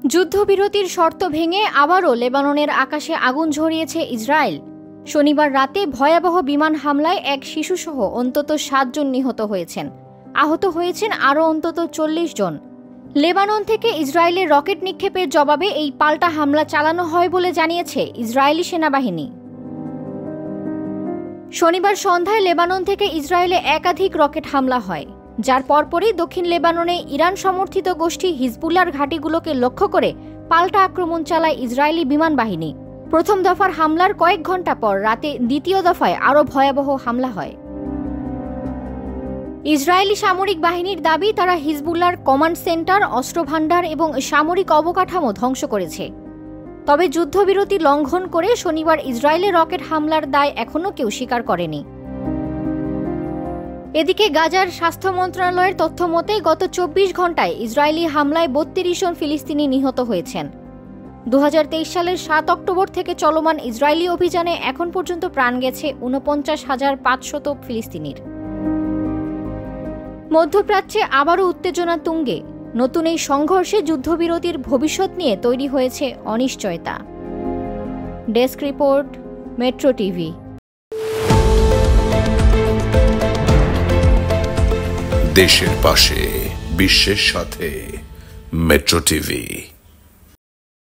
যুদ্ধবিরতির শর্ত ভেঙে আবারও লেবাননের আকাশে আগুন ঝরিয়েছে ইসরায়েল। শনিবার রাতে ভয়াবহ বিমান হামলায় এক শিশুসহ অন্তত ৭ জন নিহত হয়েছেন। আহত হয়েছেন আরও অন্তত ৪০ জন। লেবানন থেকে ইসরায়েলের রকেট নিক্ষেপের জবাবে এই পাল্টা হামলা চালানো হয় বলে জানিয়েছে ইসরায়েলি সেনাবাহিনী। শনিবার সন্ধ্যায় লেবানন থেকে ইসরায়েলে একাধিক রকেট হামলা হয়, যার পরপরই দক্ষিণ লেবাননে ইরান সমর্থিত গোষ্ঠী হিজবুল্লাহর ঘাঁটিগুলোকে লক্ষ্য করে পাল্টা আক্রমণ চালায় ইসরায়েলি বিমান বাহিনী। প্রথম দফার হামলার কয়েক ঘণ্টা পর রাতে দ্বিতীয় দফায় আরও ভয়াবহ হামলা হয়। ইসরায়েলি সামরিক বাহিনীর দাবি, তারা হিজবুল্লাহর কমান্ড সেন্টার, অস্ত্রভাণ্ডার এবং সামরিক অবকাঠামো ধ্বংস করেছে। তবে যুদ্ধবিরতি লঙ্ঘন করে শনিবার ইসরায়েলে রকেট হামলার দায় এখনও কেউ স্বীকার করেনি। এদিকে গাজার স্বাস্থ্য মন্ত্রণালয়ের তথ্য মতে গত ২৪ ঘণ্টায় ইসরায়েলি হামলায় ৩২ জন ফিলিস্তিনি নিহত হয়েছেন। ২০২৩ সালের ৭ অক্টোবর থেকে চলমান ইসরায়েলি অভিযানে এখন পর্যন্ত প্রাণ গেছে ৪৯,৫০০ ফিলিস্তিনির। মধ্যপ্রাচ্যে আবারও উত্তেজনা তুঙ্গে। নতুন এই সংঘর্ষে যুদ্ধবিরতির ভবিষ্যৎ নিয়ে তৈরি হয়েছে অনিশ্চয়তা। Desk report, metro TV. দেশের পাশে, বিশ্বের সাথে, মেট্রো টিভি।